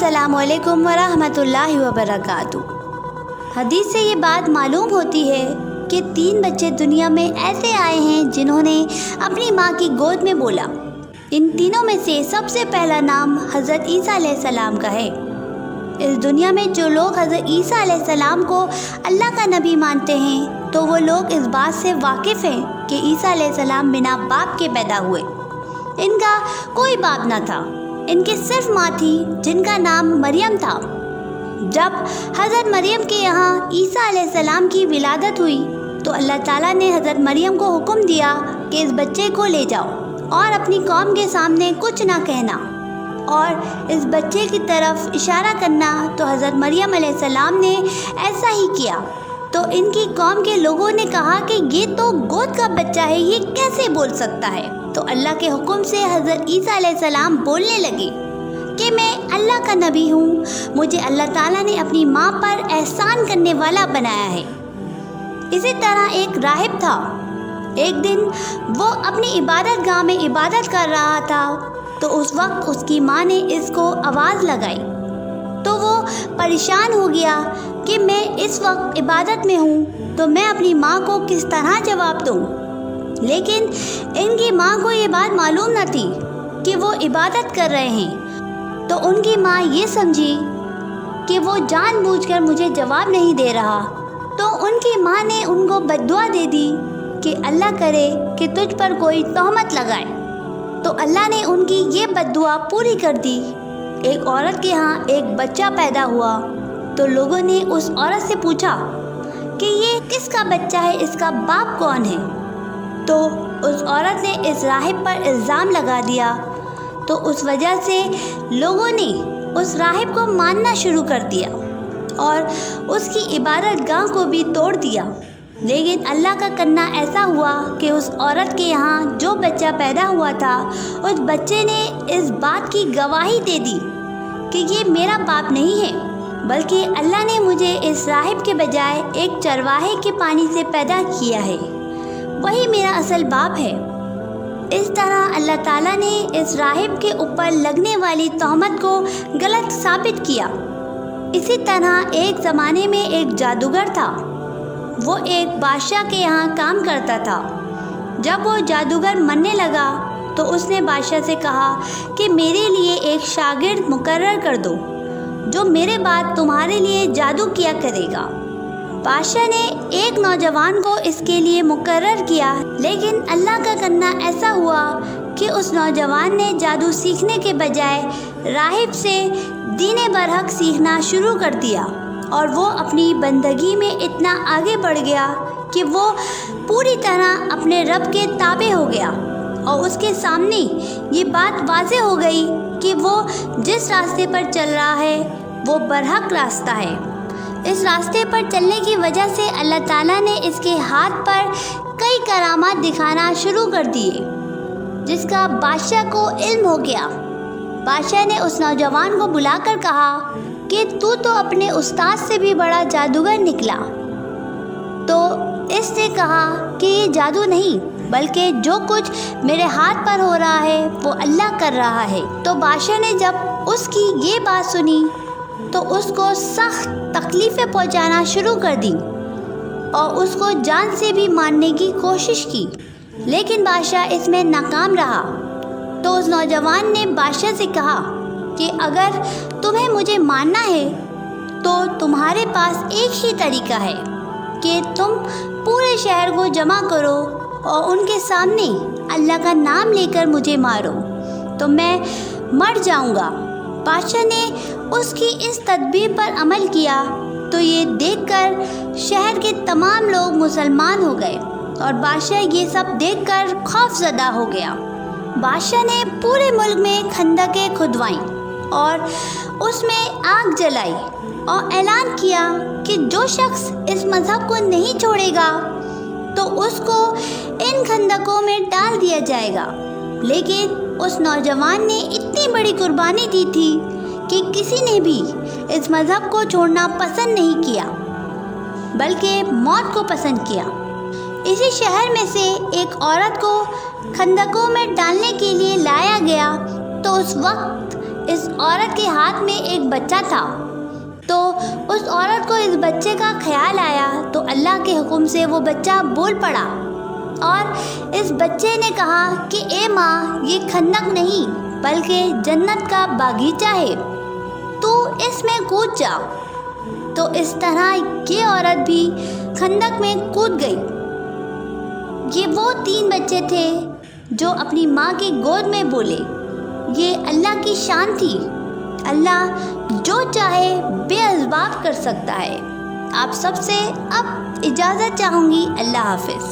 अस्सलामु अलैकुम वरहमतुल्लाहि वबरकातुहू। हदीस से ये बात मालूम होती है कि 3 बच्चे दुनिया में ऐसे आए हैं जिन्होंने अपनी माँ की गोद में बोला। इन तीनों में से सबसे पहला नाम हज़रत ईसा अलैहिस्सलाम का है। इस दुनिया में जो लोग हज़रत ईसा अलैहिस्सलाम को अल्लाह का नबी मानते हैं तो वो लोग इस बात से वाकिफ़ हैं कि ईसा अलैहिस्सलाम बिना बाप के पैदा हुए। इनका कोई बाप न था, इनकी सिर्फ माँ थी जिनका नाम मरियम था। जब हज़रत मरियम के यहाँ ईसा अलैहिस्सलाम की विलादत हुई तो अल्लाह ताला ने हज़रत मरियम को हुक्म दिया कि इस बच्चे को ले जाओ और अपनी कौम के सामने कुछ ना कहना और इस बच्चे की तरफ इशारा करना। तो हज़रत मरियम अलैहिस्सलाम ने ऐसा ही किया। तो इनकी कौम के लोगों ने कहा कि ये तो गोद का बच्चा है, ये कैसे बोल सकता है। तो अल्लाह के हुक्म से हज़रत ईसा अलैहिस्सलाम बोलने लगे कि मैं अल्लाह का नबी हूँ, मुझे अल्लाह ताला ने अपनी माँ पर एहसान करने वाला बनाया है। इसी तरह एक राहिब था। एक दिन वो अपनी इबादत गाह में इबादत कर रहा था तो उस वक्त उसकी माँ ने इसको आवाज़ लगाई तो वो परेशान हो गया कि मैं इस वक्त इबादत में हूँ तो मैं अपनी माँ को किस तरह जवाब दूँ। लेकिन इनकी माँ को ये बात मालूम न थी कि वो इबादत कर रहे हैं। तो उनकी माँ ये समझी कि वो जानबूझकर मुझे जवाब नहीं दे रहा। तो उनकी माँ ने उनको बद्दुआ दे दी कि अल्लाह करे कि तुझ पर कोई तोहमत लगाए। तो अल्लाह ने उनकी ये बद्दुआ पूरी कर दी। एक औरत के यहाँ एक बच्चा पैदा हुआ तो लोगों ने उस औरत से पूछा कि ये किसका बच्चा है, इसका बाप कौन है। तो उस औरत ने इस राहिब पर इल्ज़ाम लगा दिया। तो उस वजह से लोगों ने उस राहिब को मानना शुरू कर दिया और उसकी इबादत गाह को भी तोड़ दिया। लेकिन अल्लाह का करना ऐसा हुआ कि उस औरत के यहाँ जो बच्चा पैदा हुआ था उस बच्चे ने इस बात की गवाही दे दी कि ये मेरा बाप नहीं है, बल्कि अल्लाह ने मुझे इस राहिब के बजाय एक चरवाहे के पानी से पैदा किया है, वही मेरा असल बाप है। इस तरह अल्लाह ताला ने इस राहिब के ऊपर लगने वाली तोहमत को गलत साबित किया। इसी तरह एक ज़माने में एक जादूगर था। वो एक बादशाह के यहाँ काम करता था। जब वो जादूगर मरने लगा तो उसने बादशाह से कहा कि मेरे लिए एक शागिर्द मुकर्रर कर दो जो मेरे बाद तुम्हारे लिए जादू किया करेगा। बादशाह ने एक नौजवान को इसके लिए मुकर्रर किया। लेकिन अल्लाह का करना ऐसा हुआ कि उस नौजवान ने जादू सीखने के बजाय राहिब से दीन बरहक सीखना शुरू कर दिया और वो अपनी बंदगी में इतना आगे बढ़ गया कि वो पूरी तरह अपने रब के ताबे हो गया और उसके सामने ये बात वाज़ेह हो गई कि वो जिस रास्ते पर चल रहा है वो बरहक रास्ता है। इस रास्ते पर चलने की वजह से अल्लाह ताला ने इसके हाथ पर कई करामात दिखाना शुरू कर दिए जिसका बादशाह को इल्म हो गया। बादशाह ने उस नौजवान को बुलाकर कहा कि तू तो अपने उस्ताद से भी बड़ा जादूगर निकला। तो इसने कहा कि ये जादू नहीं बल्कि जो कुछ मेरे हाथ पर हो रहा है वो अल्लाह कर रहा है। तो बादशाह ने जब उसकी ये बात सुनी तो उसको सख्त तकलीफ़ें पहुंचाना शुरू कर दी और उसको जान से भी मारने की कोशिश की। लेकिन बादशाह इसमें नाकाम रहा। तो उस नौजवान ने बादशाह से कहा कि अगर तुम्हें मुझे मारना है तो तुम्हारे पास एक ही तरीका है कि तुम पूरे शहर को जमा करो और उनके सामने अल्लाह का नाम लेकर मुझे मारो तो मैं मर जाऊंगा। बादशाह ने उसकी इस तदबीर पर अमल किया तो ये देखकर शहर के तमाम लोग मुसलमान हो गए और बादशाह ये सब देखकर खौफज़दा हो गया। बादशाह ने पूरे मुल्क में खंदकें खुदवाईं और उसमें आग जलाई और ऐलान किया कि जो शख्स इस मज़हब को नहीं छोड़ेगा तो उसको इन खंदकों में डाल दिया जाएगा। लेकिन उस नौजवान ने इतनी बड़ी कुर्बानी दी थी कि किसी ने भी इस मज़हब को छोड़ना पसंद नहीं किया बल्कि मौत को पसंद किया। इसी शहर में से एक औरत को खंदकों में डालने के लिए लाया गया तो उस वक्त اس عورت کے ہاتھ میں ایک بچہ تھا، تو اس عورت کو اس بچے کا خیال آیا تو اللہ کے حکم سے وہ بچہ بول پڑا اور اس بچے نے کہا کہ اے ماں، یہ خندق نہیں بلکہ جنت کا باغیچہ ہے، تو اس میں کود جا۔ تو اس طرح یہ عورت بھی خندق میں کود گئی۔ یہ وہ 3 بچے تھے جو اپنی ماں کی گود میں بولے۔ یہ اللہ کی شان تھی۔ اللہ جو چاہے بے اسباب کر سکتا ہے۔ آپ سب سے اب اجازت چاہوں گی۔ اللہ حافظ۔